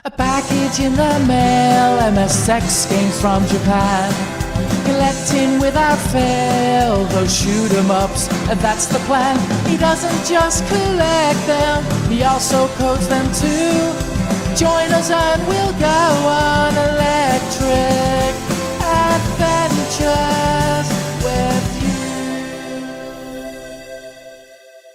A package in the mail, MSX games from Japan. Collecting without fail, those shoot 'em ups, and that's the plan. He doesn't just collect them, he also codes them too. Join us and we'll go on electric adventures with you.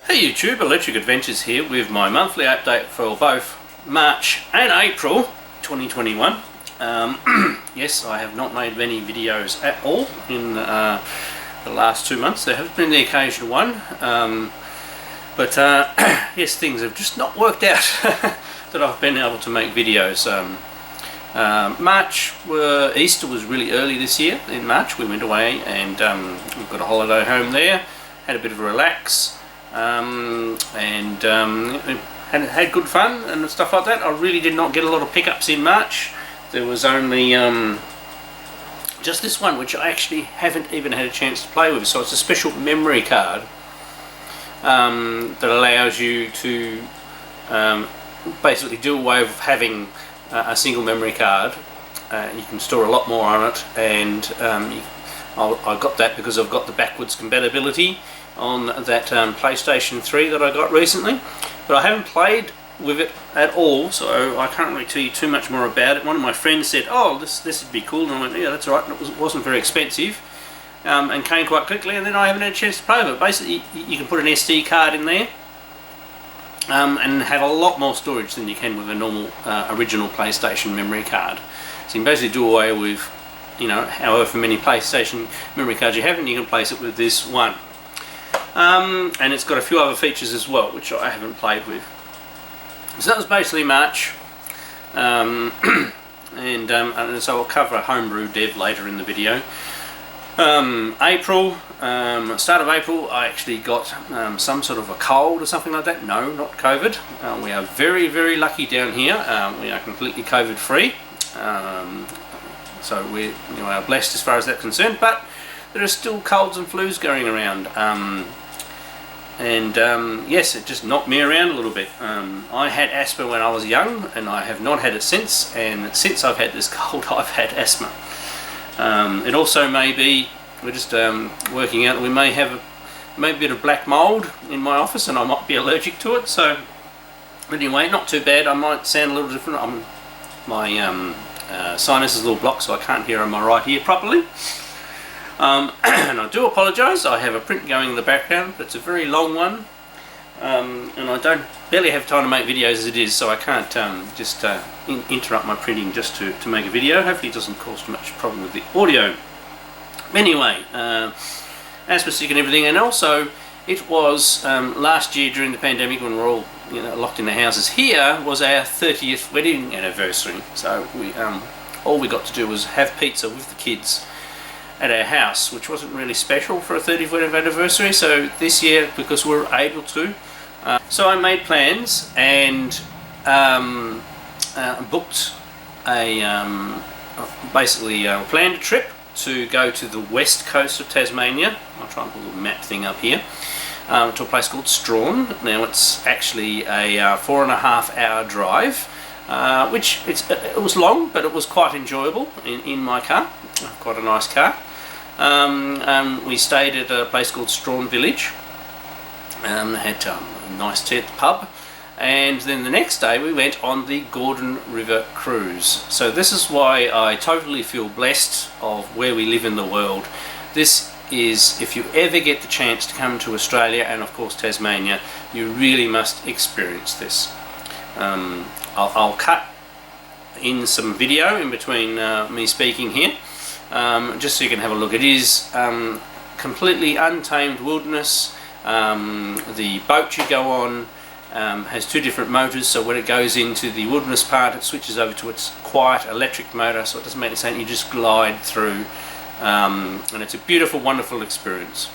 Hey YouTube, Electric Adventures here with my monthly update for both March and April 2021. Yes, I have not made many videos at all in the last 2 months. There has been the occasional one, but yes, things have just not worked out that I've been able to make videos. Easter was really early this year. In March we went away and we've got a holiday home there, had a bit of a relax, and had good fun and stuff like that. I really did not get a lot of pickups in March. There was only just this one, which I actually haven't even had a chance to play with. So it's a special memory card that allows you to basically do away with having a single memory card. You can store a lot more on it, and I got that because I've got the backwards compatibility on that PlayStation 3 that I got recently, but I haven't played with it at all, so I can't really tell you too much more about it. One of my friends said, "Oh, this would be cool," and I went, "Yeah, that's right." And it wasn't very expensive, and came quite quickly, and then I haven't had a chance to play with it. Basically, you can put an SD card in there and have a lot more storage than you can with a normal original PlayStation memory card. So you can basically do away with, you know, however many PlayStation memory cards you have, and you can place it with this one. And it's got a few other features as well, which I haven't played with. So that was basically March, and so I'll cover Homebrew dev later in the video. April, start of April, I actually got some sort of a cold or something like that. No, not COVID. We are very, very lucky down here. We are completely COVID free, so we are blessed as far as that's concerned. But there are still colds and flus going around. Yes, it just knocked me around a little bit. I had asthma when I was young, and I have not had it since, and since I've had this cold I've had asthma. It also may be, we're just working out that we may have a bit of black mould in my office, and I might be allergic to it. So anyway, not too bad. I might sound a little different. My sinus is a little blocked, so I can't hear on my right ear properly. And I do apologise, I have a print going in the background, but it's a very long one, and I barely have time to make videos as it is, so I can't just interrupt my printing just to make a video. Hopefully it doesn't cause too much problem with the audio. Anyway, asthma sick and everything, and also it was last year during the pandemic when we're all locked in the houses here, was our 30th wedding anniversary. So all we got to do was have pizza with the kids at our house, which wasn't really special for a 30th anniversary. So this year, because we were able to, so I made plans and booked basically planned a trip to go to the west coast of Tasmania. I'll try and put a little map thing up here, to a place called Strawn. Now it's actually a 4.5 hour drive, which it was long, but it was quite enjoyable in my car. Quite a nice car. We stayed at a place called Strawn Village, had a nice tea at the pub, and then the next day we went on the Gordon River cruise. So this is why I totally feel blessed of where we live in the world. This is, if you ever get the chance to come to Australia and of course Tasmania, you really must experience this. I'll cut in some video in between me speaking here, just so you can have a look. It is completely untamed wilderness. The boat you go on has two different motors, so when it goes into the wilderness part, it switches over to its quiet electric motor, so it doesn't make any sense. You just glide through, and it's a beautiful, wonderful experience.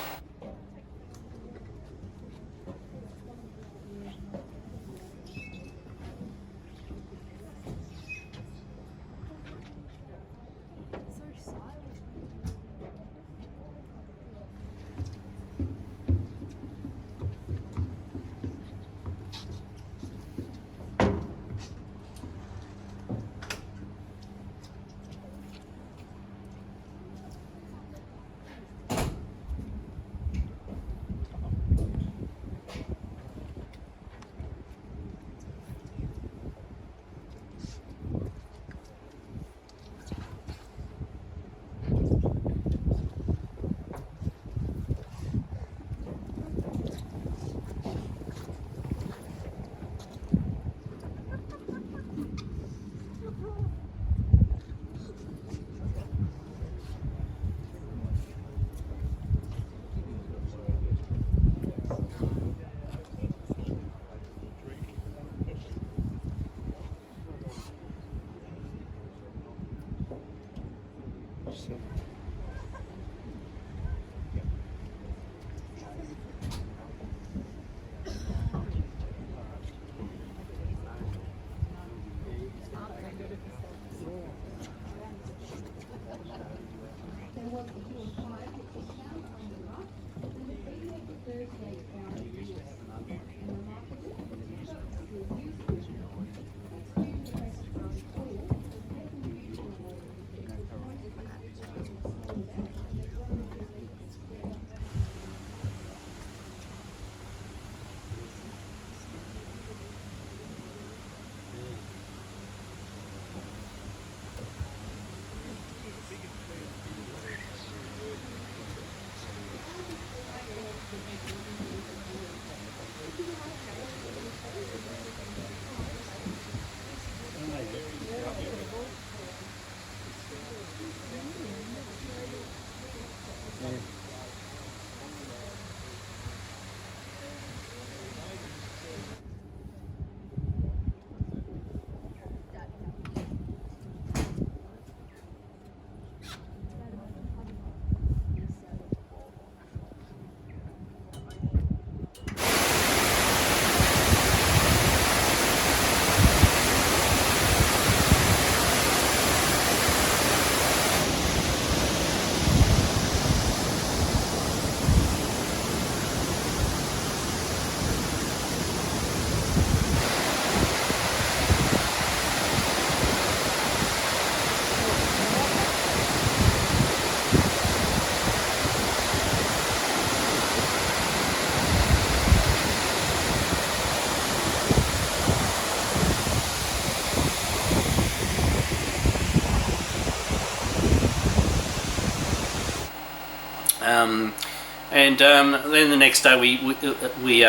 Then the next day we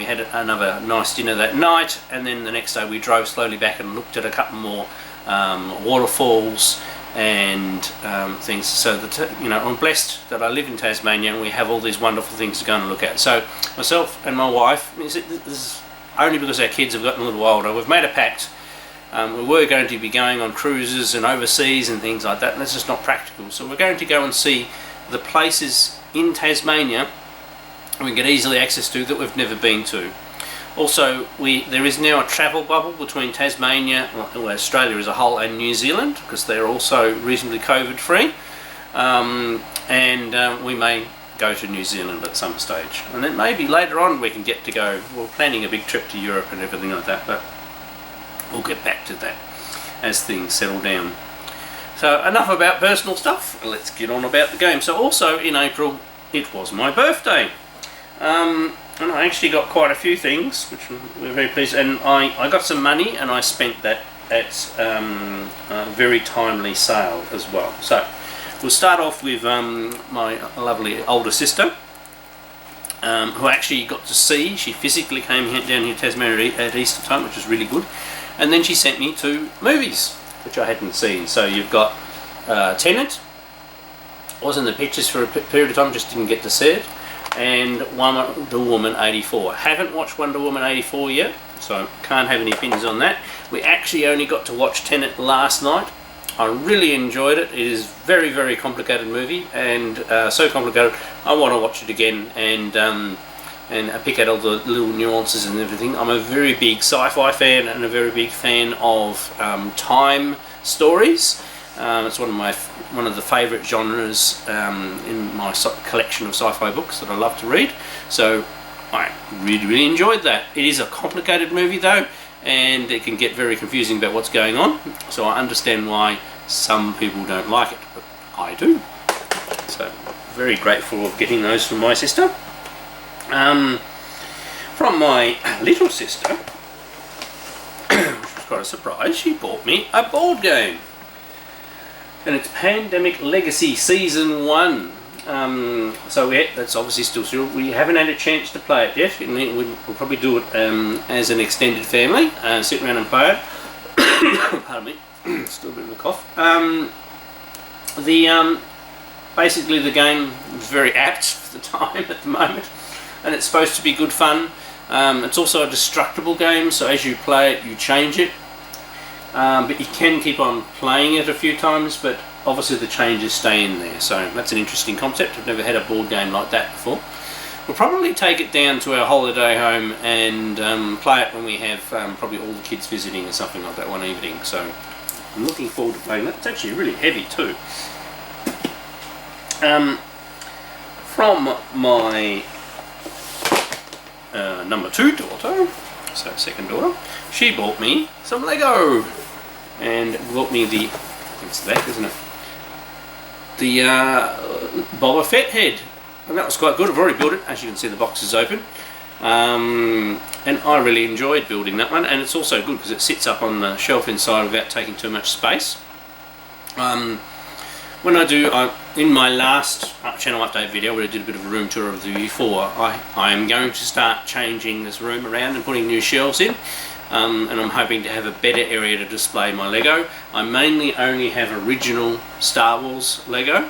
had another nice dinner that night, and then the next day we drove slowly back and looked at a couple more waterfalls and things. So that, I'm blessed that I live in Tasmania and we have all these wonderful things to go and look at. So myself and my wife, this is only because our kids have gotten a little older, we've made a pact. We were going to be going on cruises and overseas and things like that, and that's just not practical. So we're going to go and see the places in Tasmania we get easily access to that we've never been to. Also, there is now a travel bubble between Tasmania, well, Australia as a whole, and New Zealand, because they're also reasonably COVID free, and we may go to New Zealand at some stage, and then maybe later on we can get to go. We're planning a big trip to Europe and everything like that, but we'll get back to that as things settle down. So enough about personal stuff, let's get on about the game. So also in April it was my birthday. And I actually got quite a few things, which we're very pleased, and I got some money and I spent that at a very timely sale as well. So we'll start off with my lovely older sister, who I actually got to see. She physically came down here to Tasmania at Easter time, which was really good, and then she sent me to movies, which I hadn't seen. So you've got Tenet, was in the pictures for a period of time, just didn't get to see it, and Wonder Woman 84. Haven't watched Wonder Woman 84 yet, so can't have any opinions on that. We actually only got to watch Tenet last night. I really enjoyed it. It is a very, very complicated movie, and so complicated I want to watch it again and pick out all the little nuances and everything. I'm a very big sci-fi fan and a very big fan of time stories. It's one of the favourite genres in my collection of sci-fi books that I love to read. So I really, really enjoyed that. It is a complicated movie though, and it can get very confusing about what's going on. So I understand why some people don't like it, but I do. So very grateful of getting those from my sister. From my little sister, which was quite a surprise, she bought me a board game. And it's Pandemic Legacy Season 1. So that's obviously still zero. We haven't had a chance to play it yet. We'll probably do it as an extended family, sit around and play it. Pardon me, still a bit of a cough. Basically the game is very apt for the time at the moment, and it's supposed to be good fun. It's also a destructible game, so as you play it, you change it. But you can keep on playing it a few times, but obviously the changes stay in there, so that's an interesting concept. I've never had a board game like that before. We'll probably take it down to our holiday home and play it when we have probably all the kids visiting or something like that one evening, so I'm looking forward to playing that. It's actually really heavy too. From my number 2 daughter, so second daughter, she bought me some Lego and bought me the, I think it's that, isn't it? The Boba Fett head, and that was quite good. I've already built it. As you can see, the box is open, and I really enjoyed building that one. And it's also good because it sits up on the shelf inside without taking too much space. When I do, in my last channel update video where I did a bit of a room tour of the U4, I am going to start changing this room around and putting new shelves in, and I'm hoping to have a better area to display my Lego. I mainly only have original Star Wars Lego,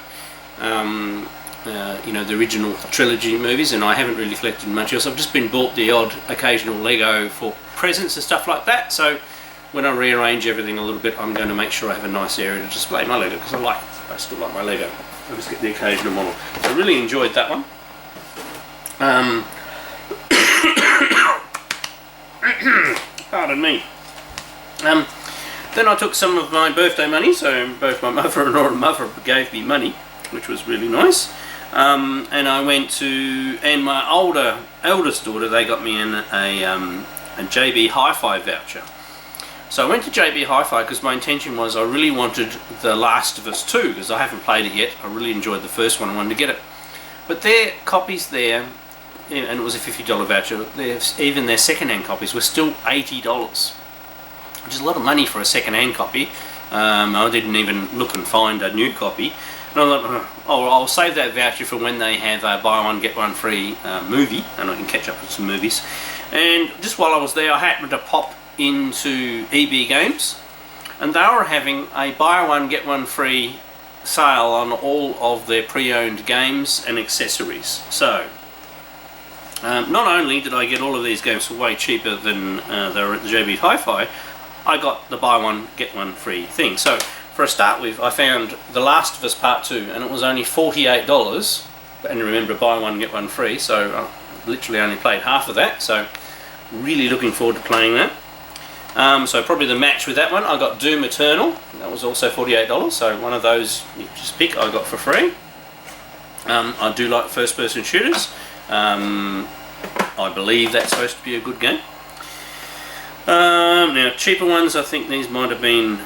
the original trilogy movies, and I haven't really collected much else. I've just been bought the odd occasional Lego for presents and stuff like that, so when I rearrange everything a little bit, I'm going to make sure I have a nice area to display my Lego, because I still like my Lego. I just get the occasional model. So I really enjoyed that one. Pardon me. Then I took some of my birthday money, so both my mother and mother gave me money, which was really nice. And I went to, and my eldest daughter, they got me in a JB Hi-Fi voucher. So I went to JB Hi-Fi because my intention was I really wanted The Last of Us 2, because I haven't played it yet. I really enjoyed the first one, I wanted to get it. But their copies there, and it was a $50 voucher, even their second-hand copies were still $80, which is a lot of money for a second-hand copy. I didn't even look and find a new copy. And I thought, oh, I'll save that voucher for when they have a buy one get one free movie, and I can catch up with some movies. And just while I was there, I happened to pop into EB Games, and they were having a buy one get one free sale on all of their pre-owned games and accessories. So not only did I get all of these games for way cheaper than they were at the JB Hi-Fi, I got the buy one get one free thing. So for a start with, I found The Last of Us Part 2, and it was only $48, and remember, buy one get one free, so I literally only played half of that, so really looking forward to playing that. So probably the match with that one, I got Doom Eternal, that was also $48, so one of those you just pick, I got for free. I do like first person shooters. I believe that's supposed to be a good game. Now cheaper ones, I think these might have been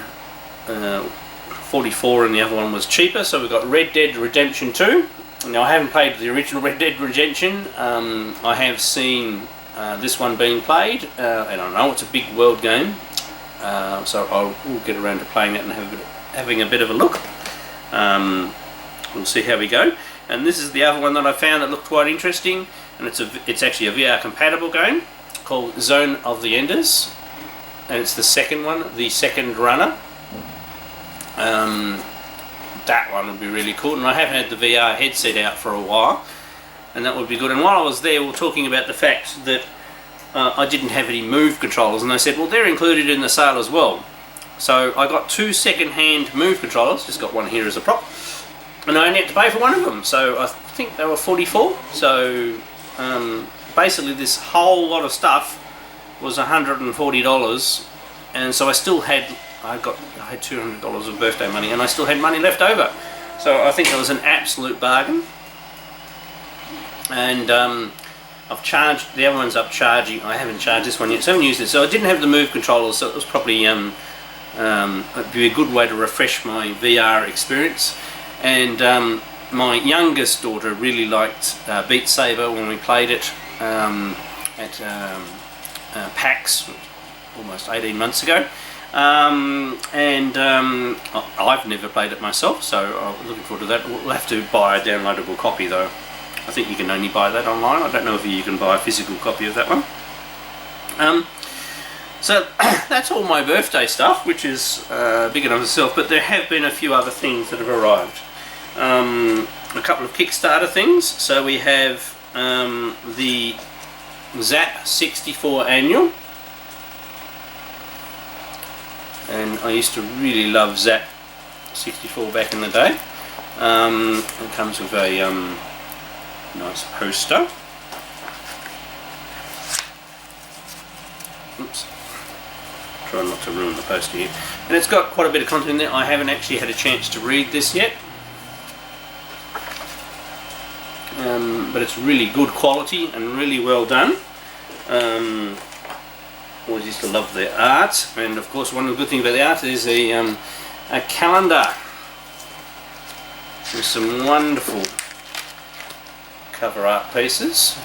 44 and the other one was cheaper. So we've got Red Dead Redemption 2. Now I haven't played the original Red Dead Redemption. I have seen this one being played, and I know it's a big world game, so I'll get around to playing that and having a bit of a look. We'll see how we go. And this is the other one that I found that looked quite interesting, and it's actually a VR compatible game called Zone of the Enders, and it's the second one, the Second Runner. That one would be really cool, and I haven't had the VR headset out for a while, and that would be good. And while I was there, we were talking about the fact that I didn't have any Move controllers, and they said, well, they're included in the sale as well. So I got 2 second-hand Move controllers, just got one here as a prop, and I only had to pay for one of them, so I think they were 44. So basically this whole lot of stuff was $140, and so I still had I had $200 of birthday money, and I still had money left over. So I think that was an absolute bargain. And I've charged the other one's up charging. I haven't charged this one yet, so I haven't used it. So I didn't have the Move controllers, so it was probably it'd be a good way to refresh my VR experience. And my youngest daughter really liked Beat Saber when we played it at PAX almost 18 months ago. I've never played it myself, so I'm looking forward to that. We'll have to buy a downloadable copy though. I think you can only buy that online. I don't know if you can buy a physical copy of that one. So that's all my birthday stuff, which is big enough itself, but there have been a few other things that have arrived. A couple of Kickstarter things. So we have the Zap 64 Annual. And I used to really love Zap 64 back in the day. It comes with a nice poster. Oops. Try not to ruin the poster here. And it's got quite a bit of content in there. I haven't actually had a chance to read this yet. But it's really good quality and really well done. Always used to love the art, and of course one of the good things about the art is a calendar with some wonderful cover art pieces.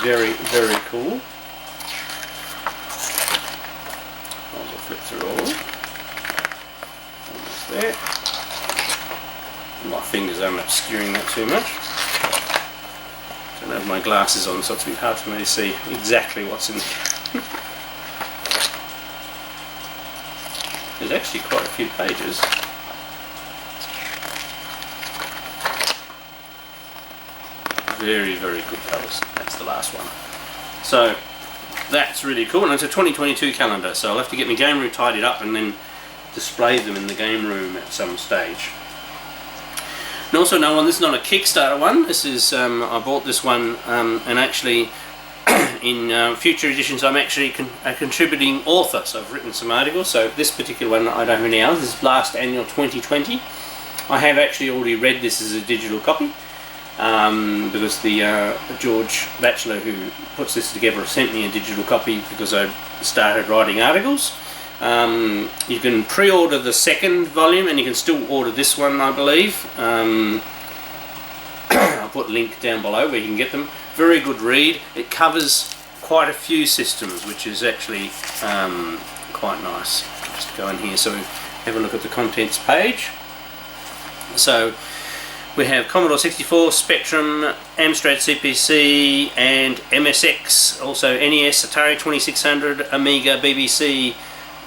Very, very cool. I'll flip through all of them. There. My fingers aren't obscuring that too much. Don't have my glasses on, so it's a bit hard for me to see exactly what's in there. There's actually quite a few pages. Very, very good colours. That's the last one. So that's really cool, and it's a 2022 calendar, so I'll have to get my game room tidied up and then display them in the game room at some stage. And also another one, this is not a Kickstarter one, this is, I bought this one, and actually in future editions I'm actually a contributing author, so I've written some articles. So this particular one I don't have any others, this is Blast Annual 2020. I have actually already read this as a digital copy, because the George Batchelor, who puts this together, sent me a digital copy because I started writing articles. You can pre-order the second volume, and you can still order this one, I believe. I'll put a link down below where you can get them very good read. It covers quite a few systems, which is actually quite nice. Just go in here, so have a look at the contents page. So we have Commodore 64, Spectrum, Amstrad CPC, and MSX. Also NES, Atari 2600, Amiga, BBC,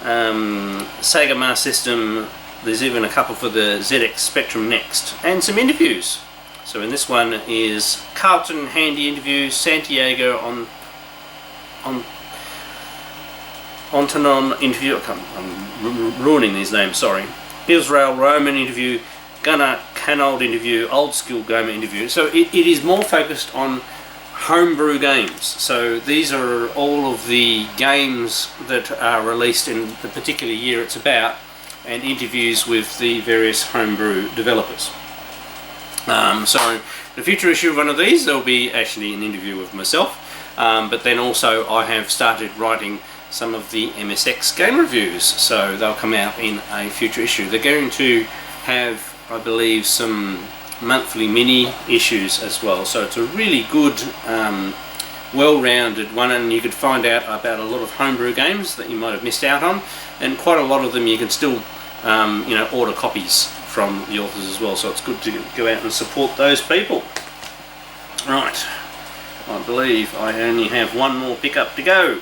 Sega Master System. There's even a couple for the ZX Spectrum Next, and some interviews. So in this one is Carlton Handy interview, Santiago Ontanon interview. I'm ruining these names, sorry. Israel Roman interview, Gunnar Canold interview, Old School Gamer interview. So it is more focused on homebrew games. So these are all of the games that are released in the particular year it's about, and interviews with the various homebrew developers. So the future issue of one of these, there'll be actually an interview with myself, but then also I have started writing some of the MSX game reviews, so they'll come out in a future issue. They're going to have, I believe, some monthly mini issues as well, so it's a really good well-rounded one, and you could find out about a lot of homebrew games that you might have missed out on, and quite a lot of them you can still order copies from the authors as well, so it's good to go out and support those people. Right, I believe I only have one more pickup to go,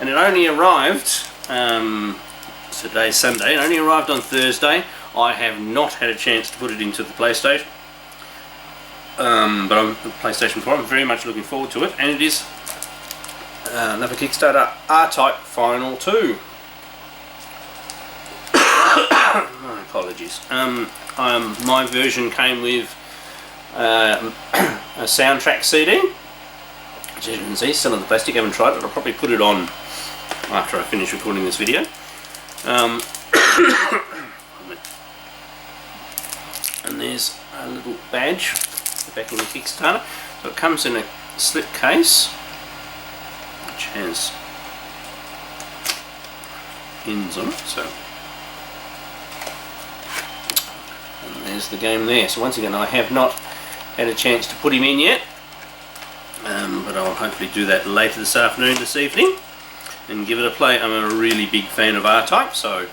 and it only arrived, today's Sunday, it only arrived on Thursday. I have not had a chance to put it into the PlayStation, but I'm PlayStation 4. I'm very much looking forward to it, and it is another Kickstarter, R-Type Final 2. My apologies. My version came with a soundtrack CD, which as you can see, still in the plastic. I haven't tried it. I'll probably put it on after I finish recording this video. And there's a little badge back in the Kickstarter. So it comes in a slip case, which has pins on it. So, and there's the game there. So once again, I have not had a chance to put him in yet, but I'll hopefully do that later this afternoon, this evening, and give it a play. I'm a really big fan of R-Type, so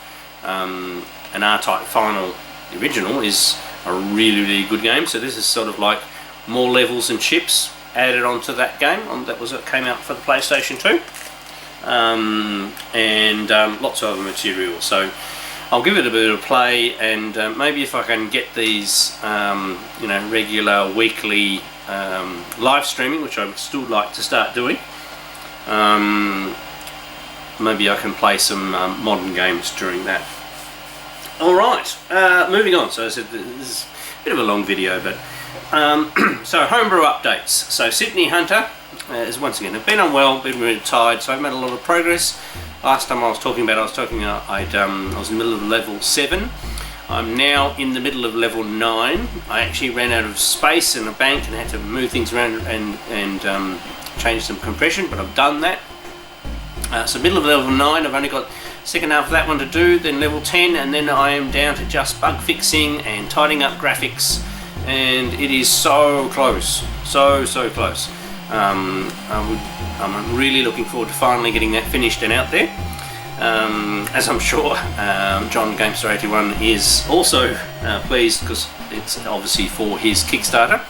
an R-Type Final, the original, is a really good game. So this is sort of like more levels and chips added onto that game. It came out for the PlayStation 2, and lots of other material. So I'll give it a bit of play, and maybe if I can get these, regular weekly live streaming, which I would still like to start doing. Maybe I can play some modern games during that. Alright, moving on. So I said this is a bit of a long video, but so homebrew updates. So Sydney Hunter is once again, I've been unwell, been really tired, so I've made a lot of progress. Last time I was in the middle of level 7. I'm now in the middle of level 9. I actually ran out of space in a bank and had to move things around and change some compression, but I've done that. So middle of level 9, I've only got second half of that one to do, then level 10, and then I am down to just bug fixing and tidying up graphics, and it is so close, so close. I'm really looking forward to finally getting that finished and out there, as I'm sure John Gamester81 is also pleased, because it's obviously for his Kickstarter.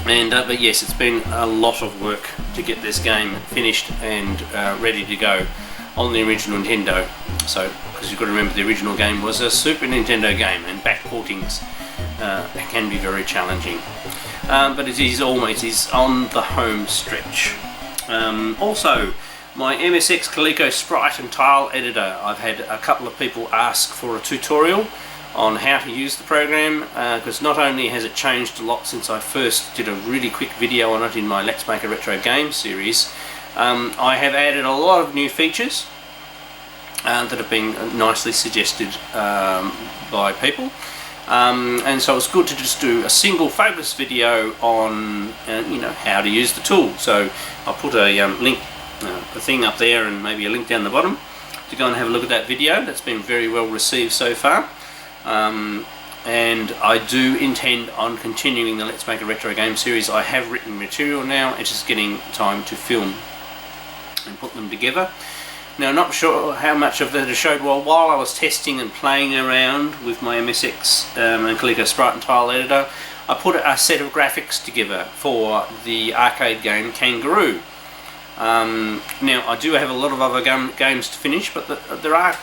But yes, it's been a lot of work to get this game finished and ready to go on the original Nintendo. So, because you've got to remember, the original game was a Super Nintendo game, and backportings can be very challenging. But it is on the home stretch. Also, my MSX Coleco Sprite and Tile Editor. I've had a couple of people ask for a tutorial on how to use the program, because not only has it changed a lot since I first did a really quick video on it in my Let's Make a Retro Game series, I have added a lot of new features that have been nicely suggested by people, and so it's good to just do a single focus video on how to use the tool. So I'll put a link, a thing up there, and maybe a link down the bottom to go and have a look at that video. That's been very well received so far. and I do intend on continuing the Let's Make a Retro Game series. I have written material now, it's just getting time to film and put them together. Now, I'm not sure how much of that I showed while I was testing and playing around with my MSX and Coleco Sprite and Tile Editor. I put a set of graphics together for the arcade game Kangaroo. Now, I do have a lot of other games to finish, but there are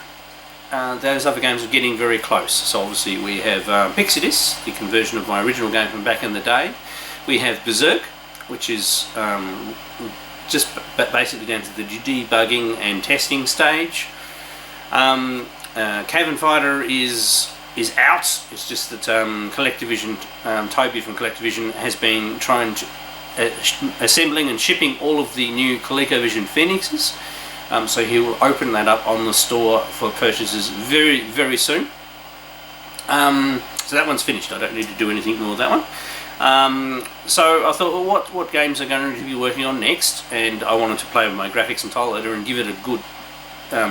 those other games are getting very close. So obviously we have Pixidis, the conversion of my original game from back in the day. We have Berserk, which is just basically down to the debugging and testing stage. Cave and Fighter is out. It's just that ColecoVision, Toby from ColecoVision has been trying to assembling and shipping all of the new ColecoVision Phoenixes. So he will open that up on the store for purchases very, very soon. So that one's finished. I don't need to do anything more with that one. So I thought, well, what games are going to be working on next? And I wanted to play with my graphics and tile editor and give it a good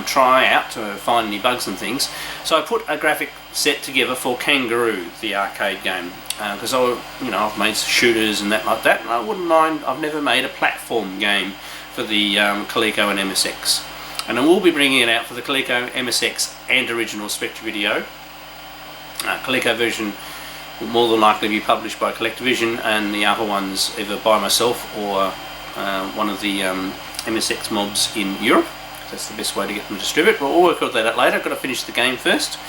try out to find any bugs and things. So I put a graphic set together for Kangaroo, the arcade game, because I've made shooters and that like that, and I wouldn't mind. I've never made a platform game for the Coleco and MSX, and I will be bringing it out for the Coleco, MSX and original Spectravideo. ColecoVision will more than likely be published by ColecoVision, and the other ones either by myself or one of the MSX mobs in Europe. That's the best way to get them distributed, but we'll work on that later. I've got to finish the game first.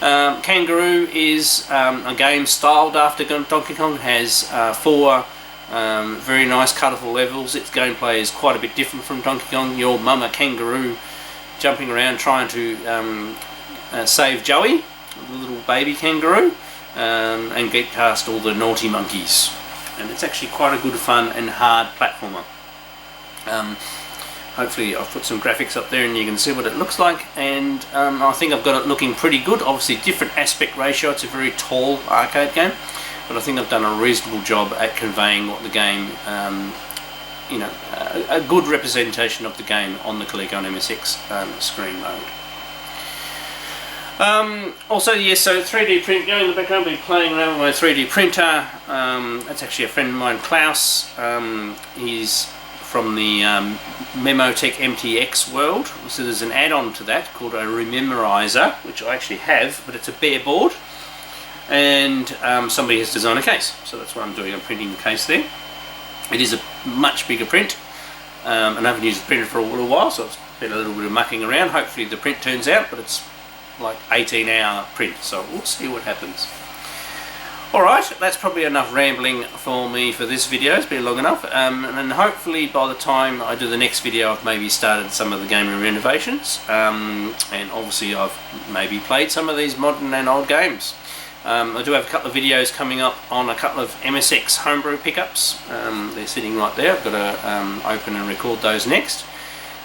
Kangaroo is a game styled after Donkey Kong. It has 4 very nice colourful levels. Its gameplay is quite a bit different from Donkey Kong. Your mama kangaroo jumping around trying to save Joey, the little baby kangaroo, and get past all the naughty monkeys. And it's actually quite a good fun and hard platformer. Hopefully I've put some graphics up there and you can see what it looks like, and I think I've got it looking pretty good. Obviously different aspect ratio, it's a very tall arcade game, but I think I've done a reasonable job at conveying what the game, a good representation of the game on the Coleco and MSX screen mode. Also, yes, so 3D print, going in the background, I've been playing around with my 3D printer. That's actually a friend of mine, Klaus. He's from the Memotech MTX world. So there's an add-on to that called a Rememorizer, which I actually have, but it's a bare board, and somebody has designed a case. So that's what I'm doing, I'm printing the case there. It is a much bigger print, and I haven't used the printer for a little while, so it's been a little bit of mucking around. Hopefully the print turns out, but it's like 18-hour print, so we'll see what happens. Alright, that's probably enough rambling for me for this video. It's been long enough, and hopefully by the time I do the next video I've maybe started some of the game renovations, and obviously I've maybe played some of these modern and old games. I do have a couple of videos coming up on a couple of MSX Homebrew pickups. They're sitting right there. I've got to open and record those next.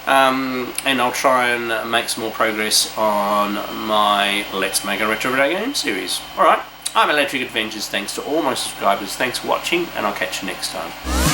And I'll try and make some more progress on my Let's Make a Retro Video Game series. Alright, I'm Electric Adventures. Thanks to all my subscribers. Thanks for watching, and I'll catch you next time.